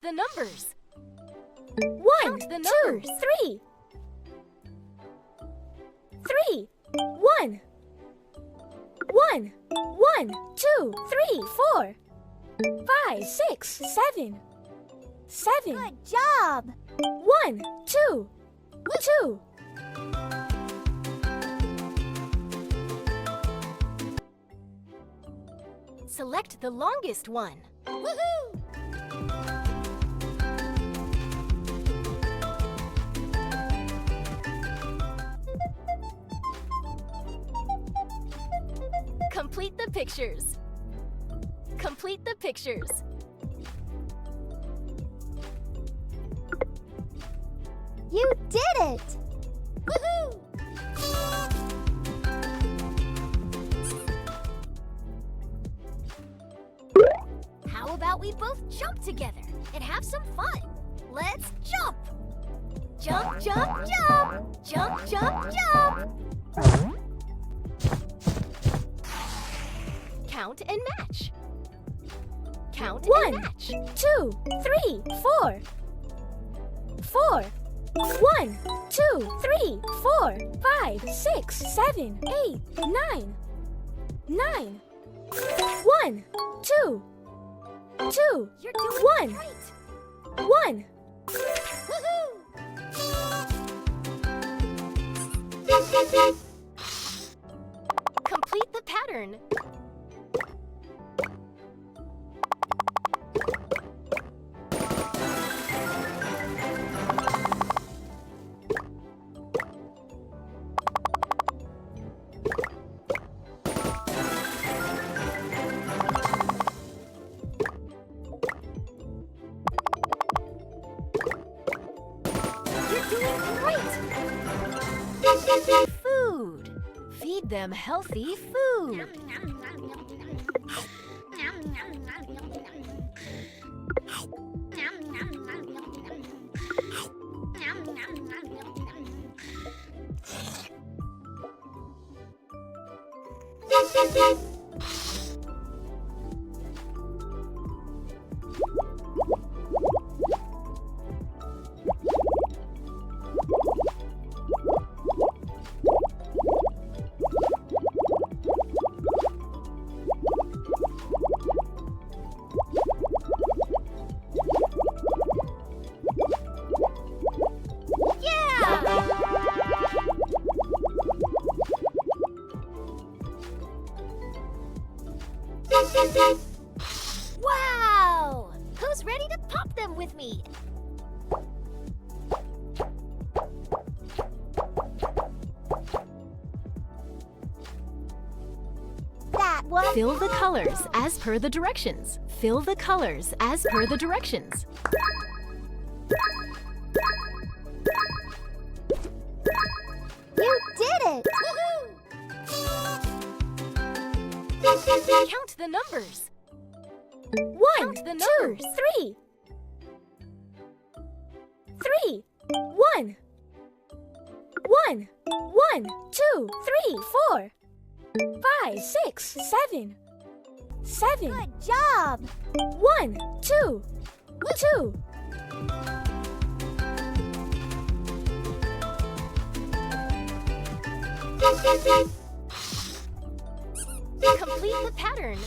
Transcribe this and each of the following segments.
the numbers. 1, Count the 2, numbers. 3. 3, 1. 1, 1, 2, 3, 4. 5, 6, 7. 7. Good job! 1, 2, 2. Select the longest one. Woohoo! Complete the pictures. Complete the pictures. You did it! Woohoo! How about we both jump together and have some fun? Let's jump! Jump, jump, jump! Jump, jump, jump! Count and match. Count 1, and match. 2, 3, 4. 4. 1, 2, 3, 4, 5, 6, 7, 8, 9. 9. 1, 2, 2. You're doing 1. great! 1. Complete the pattern. You're doing great! Food. Feed them healthy food. Wow! Who's ready to pop them with me? That was Fill the colors as per the directions. Fill the colors as per the directions. You did it! Count the numbers. 1, Count the 2, numbers. 3. 3. 1. 1. 1, 2, 3, 4. 5, 6, 7. 7. Good job! 1, 2, 2. Complete the pattern.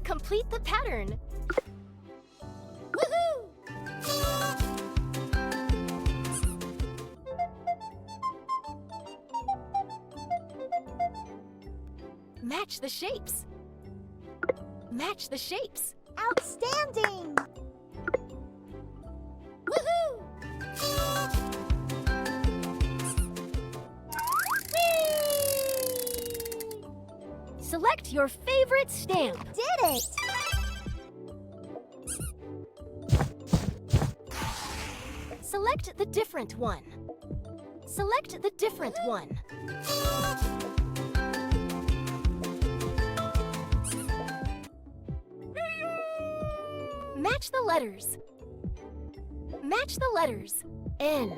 Complete the pattern. Woohoo! Match the shapes. Match the shapes. Outstanding! Woohoo! Whee! Select your favorite stamp. Did it! Select the different one. Select the different one. Match the letters. Match the letters. N,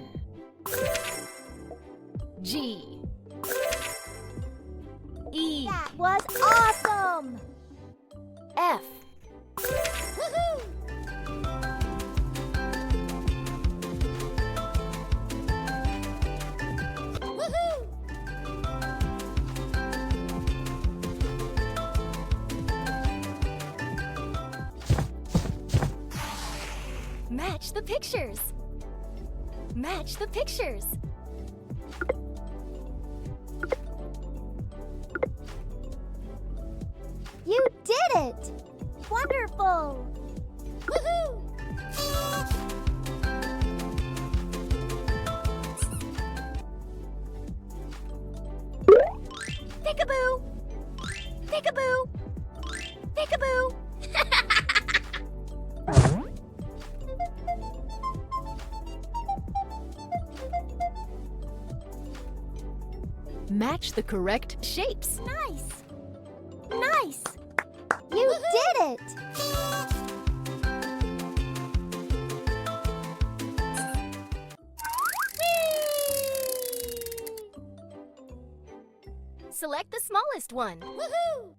G, E, That was awesome! F, Woohoo! Match the pictures. Match the pictures. You did it! Wonderful! Woohoo! Peekaboo! Peekaboo! Peekaboo! Match the correct shapes. Nice! Nice! You did it! Select the smallest one. Woohoo!